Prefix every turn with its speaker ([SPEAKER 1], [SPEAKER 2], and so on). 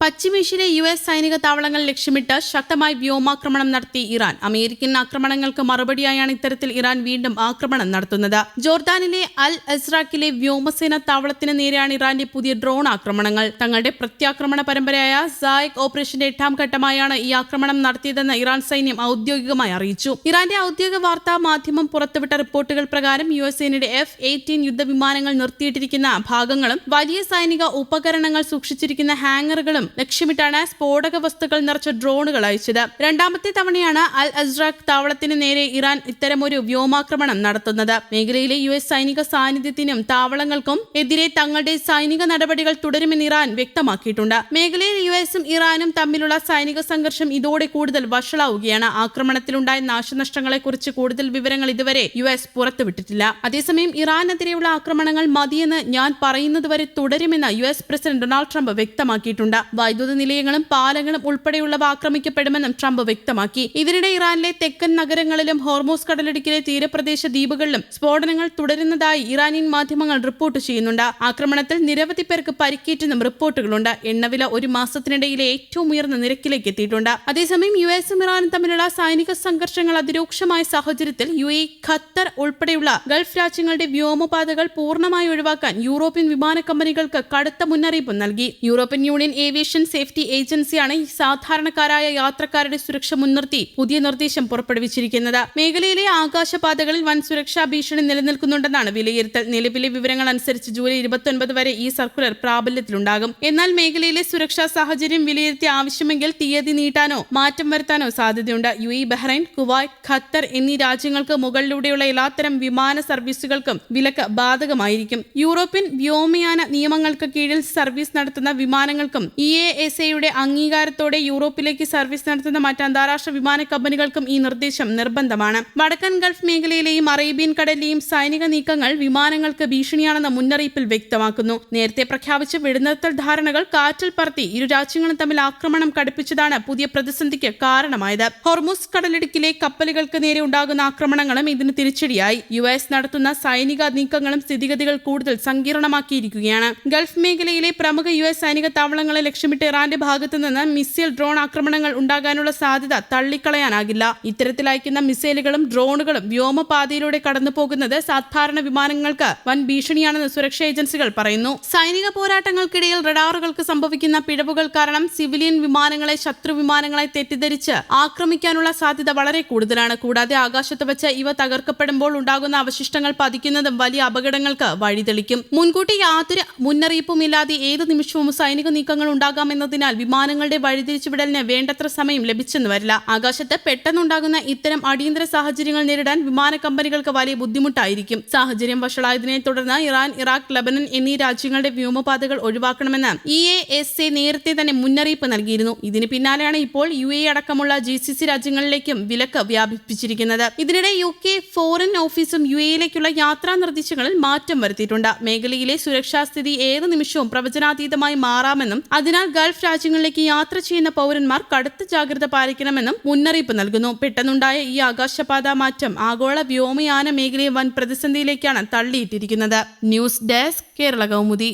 [SPEAKER 1] പശ്ചിമേഷ്യയിലെ US സൈനിക താവളങ്ങൾ ലക്ഷ്യമിട്ട് ശക്തമായി വ്യോമാക്രമണം നടത്തി ഇറാൻ. അമേരിക്കൻ ആക്രമണങ്ങൾക്ക് മറുപടിയായാണ് ഇത്തരത്തിൽ ഇറാൻ വീണ്ടും ആക്രമണം നടത്തുന്നത്. ജോർദാനിലെ അൽ അസ്റാഖിലെ വ്യോമസേന താവളത്തിന് നേരെയാണ് ഇറാന്റെ പുതിയ ഡ്രോൺ ആക്രമണങ്ങൾ. തങ്ങളുടെ പ്രത്യാക്രമണ പരമ്പരയായ സായക് ഓപ്പറേഷന്റെ 8ാം ഘട്ടമായാണ് ഈ ആക്രമണം നടത്തിയതെന്ന് ഇറാൻ സൈന്യം ഔദ്യോഗികമായി അറിയിച്ചു. ഇറാന്റെ ഔദ്യോഗിക വാർത്താ മാധ്യമം പുറത്തുവിട്ട റിപ്പോർട്ടുകൾ പ്രകാരം US സേനയുടെ F-18 യുദ്ധവിമാനങ്ങൾ നിർത്തിയിട്ടിരിക്കുന്ന ഭാഗങ്ങളും വലിയ സൈനിക ഉപകരണങ്ങൾ സൂക്ഷിച്ചിരിക്കുന്ന ഹാങ്ങറുകളും ലക്ഷ്യമിട്ടാണ് സ്ഫോടക വസ്തുക്കൾ നിറച്ച ഡ്രോണുകൾ അയച്ചത്. രണ്ടാമത്തെ തവണയാണ് അൽ അസ്റാഖ് താവളത്തിന് നേരെ ഇറാൻ ഇത്തരമൊരു വ്യോമാക്രമണം നടത്തുന്നത്. മേഖലയിലെ US സൈനിക സാന്നിധ്യത്തിനും താവളങ്ങൾക്കും എതിരെ തങ്ങളുടെ സൈനിക നടപടികൾ തുടരുമെന്ന് ഇറാൻ വ്യക്തമാക്കിയിട്ടുണ്ട്. മേഖലയിൽ USഉം ഇറാനും തമ്മിലുള്ള സൈനിക സംഘർഷം ഇതോടെ കൂടുതൽ വഷളാവുകയാണ്. ആക്രമണത്തിലുണ്ടായ നാശനഷ്ടങ്ങളെക്കുറിച്ച് കൂടുതൽ വിവരങ്ങൾ ഇതുവരെ US പുറത്തുവിട്ടിട്ടില്ല. അതേസമയം ഇറാനെതിരെയുള്ള ആക്രമണങ്ങൾ മതിയെന്ന് ഞാൻ പറയുന്നതുവരെ തുടരുമെന്ന് US പ്രസിഡന്റ് ഡൊണാൾഡ് ട്രംപ് വ്യക്തമാക്കിയിട്ടുണ്ട്. വൈദ്യുത നിലയങ്ങളും പാലങ്ങളും ഉൾപ്പെടെയുള്ളവ ആക്രമിക്കപ്പെടുമെന്നും ട്രംപ് വ്യക്തമാക്കി. ഇതിനിടെ ഇറാനിലെ തെക്കൻ നഗരങ്ങളിലും ഹോർമൂസ് കടലിടുക്കിലെ തീരപ്രദേശ ദ്വീപുകളിലും സ്ഫോടനങ്ങൾ തുടരുന്നതായി ഇറാനിയൻ മാധ്യമങ്ങൾ റിപ്പോർട്ട് ചെയ്യുന്നുണ്ട്. ആക്രമണത്തിൽ നിരവധി പേർക്ക് പരിക്കേറ്റെന്നും റിപ്പോർട്ടുകളുണ്ട്. എണ്ണവില ഒരു മാസത്തിനിടയിലെ ഏറ്റവും ഉയർന്ന നിരക്കിലേക്ക് എത്തിയിട്ടുണ്ട്. അതേസമയം USഉം ഇറാനും തമ്മിലുള്ള സൈനിക സംഘർഷങ്ങൾ അതിരൂക്ഷമായ സാഹചര്യത്തിൽ UAE, ഖത്തർ ഉൾപ്പെടെയുള്ള ഗൾഫ് രാജ്യങ്ങളുടെ വ്യോമപാതകൾ പൂർണ്ണമായി ഒഴിവാക്കാൻ യൂറോപ്യൻ വിമാന കമ്പനികൾക്ക് കടുത്ത മുന്നറിയിപ്പ് നൽകി. യൂറോപ്യൻ യൂണിയൻ ഏവിയേഷൻ സേഫ്റ്റി ഏജൻസിയാണ് സാധാരണക്കാരായ യാത്രക്കാരുടെ സുരക്ഷ മുൻനിർത്തി പുതിയ നിർദ്ദേശം പുറപ്പെടുവിച്ചിരിക്കുന്നത്. മേഖലയിലെ ആകാശപാതകളിൽ വൻ സുരക്ഷാ ഭീഷണി നിലനിൽക്കുന്നുണ്ടെന്നാണ് വിലയിരുത്തൽ. നിലവിലെ വിവരങ്ങൾ അനുസരിച്ച് ജൂലൈ 29 വരെ ഈ സർക്കുലർ പ്രാബല്യത്തിലുണ്ടാകും. എന്നാൽ മേഖലയിലെ സുരക്ഷാ സാഹചര്യം വിലയിരുത്തി ആവശ്യമെങ്കിൽ തീയതി നീട്ടാനോ മാറ്റം വരുത്താനോ സാധ്യതയുണ്ട്. UAE, ബഹ്റൈൻ, കുവൈറ്റ്, ഖത്തർ എന്നീ രാജ്യങ്ങൾക്ക് മുകളിലൂടെയുള്ള എല്ലാത്തരം വിമാന സർവീസുകൾക്കും വിലക്ക് ബാധകമായിരിക്കും. യൂറോപ്യൻ വ്യോമയാന നിയമങ്ങൾക്ക് കീഴിൽ സർവീസ് നടത്തുന്ന വിമാനങ്ങൾക്കും EASA അംഗീകാരത്തോടെ യൂറോപ്പിലേക്ക് സർവീസ് നടത്തുന്ന മറ്റ് അന്താരാഷ്ട്ര വിമാന കമ്പനികൾക്കും ഈ നിർദ്ദേശം നിർബന്ധമാണ്. വടക്കൻ ഗൾഫ് മേഖലയിലെയും അറേബ്യൻ കടലിലെയും സൈനിക നീക്കങ്ങൾ വിമാനങ്ങൾക്ക് ഭീഷണിയാണെന്ന മുന്നറിയിപ്പിൽ വ്യക്തമാക്കുന്നു. നേരത്തെ പ്രഖ്യാപിച്ച വെടിനിർത്തൽ ധാരണകൾ കാറ്റിൽ പറത്തി ഇരു രാജ്യങ്ങളും തമ്മിൽ ആക്രമണം കടുപ്പിച്ചതാണ് പുതിയ പ്രതിസന്ധിക്ക് കാരണമായത്. ഹോർമൂസ് കടലിടുക്കിലെ കപ്പലുകൾക്ക് നേരെ ഉണ്ടാകുന്ന ആക്രമണങ്ങളും ഇതിന് തിരിച്ചടിയായി. US നടത്തുന്ന സൈനിക നീക്കങ്ങളും സ്ഥിതിഗതികൾ കൂടുതൽ സങ്കീർണമാക്കിയിരിക്കുകയാണ്. ഗൾഫ് മേഖലയിലെ പ്രമുഖ US സൈനിക താവളങ്ങളെ ലക്ഷ്യമിട്ട് ഇറാന്റെ ഭാഗത്തു നിന്ന് മിസൈൽ ഡ്രോൺ ആക്രമണങ്ങൾ ഉണ്ടാകാനുള്ള സാധ്യത തള്ളിക്കളയാനാകില്ല. ഇത്തരത്തിൽ അയക്കുന്ന മിസൈലുകളും ഡ്രോണുകളും വ്യോമപാതയിലൂടെ കടന്നു പോകുന്നത് സാധാരണ വിമാനങ്ങൾക്ക് വൻ ഭീഷണിയാണെന്ന് സുരക്ഷാ ഏജൻസികൾ പറയുന്നു. സൈനിക പോരാട്ടങ്ങൾക്കിടയിൽ റഡാറുകൾക്ക് സംഭവിക്കുന്ന പിഴവുകൾ കാരണം സിവിലിയൻ വിമാനങ്ങളെ ശത്രു വിമാനങ്ങളെ തെറ്റിദ്ധരിച്ച് ആക്രമിക്കാനുള്ള സാധ്യത വളരെ കൂടുതലാണ്. കൂടാതെ ആകാശത്ത് വെച്ച് ഇവ തകർക്കപ്പെടുമ്പോൾ ഉണ്ടാകുന്ന അവശിഷ്ടങ്ങൾ പതിക്കുന്നതും വലിയ അപകടങ്ങൾക്ക് വഴിതെളിക്കും. മുൻകൂട്ടി യാതൊരു മുന്നറിയിപ്പുമില്ലാതെ ഏത് നിമിഷവും സൈനിക നീക്കങ്ങൾ ഉണ്ടാകാമെന്നതിനാൽ വിമാനങ്ങളുടെ വഴിതിരിച്ചുവിടലിന് വേണ്ടത്ര സമയം ലഭിച്ചെന്ന് വരില്ല. ആകാശത്ത് പെട്ടെന്നുണ്ടാകുന്ന ഇത്തരം അടിയന്തര സാഹചര്യങ്ങൾ നേരിടാൻ വിമാന കമ്പനികൾക്ക് വലിയ ബുദ്ധിമുട്ടായിരിക്കും. സാഹചര്യം വഷളായതിനെ തുടർന്ന് ഇറാൻ, ഇറാഖ്, ലബനൻ എന്നീ രാജ്യങ്ങളുടെ വ്യോമപാതകൾ ഒഴിവാക്കണമെന്ന് EASA നേരത്തെ തന്നെ മുന്നറിയിപ്പ് നൽകിയിരുന്നു. ഇതിന് പിന്നാലെയാണ് ഇപ്പോൾ UAE അടക്കമുള്ള GCC രാജ്യങ്ങളിലേക്കും വിലക്ക് വ്യാപിപ്പിച്ചിരിക്കുന്നത്. ഇതിനിടെ UK ഫോറിൻ ഓഫീസും UAEയിലേക്കുള്ള യാത്രാ നിർദ്ദേശങ്ങളിൽ മാറ്റം വരുത്തിയിട്ടുണ്ട്. മേഖലയിലെ സുരക്ഷാ സ്ഥിതി ഏത് നിമിഷവും പ്രവചനാതീതമായി മാറാമെന്നും അതിനാൽ ഗൾഫ് രാജ്യങ്ങളിലേക്ക് യാത്ര ചെയ്യുന്ന പൗരന്മാർ കടുത്ത ജാഗ്രത പാലിക്കണമെന്നും മുന്നറിയിപ്പ് നൽകുന്നു. പെട്ടെന്നുണ്ടായ ഈ ആകാശപാത മാറ്റം ആഗോള വ്യോമയാന മേഖലയെ വൻ പ്രതിസന്ധിയിലേക്കാണ് തള്ളിയിട്ടിരിക്കുന്നത്. News desk, Kerala Kaumudi.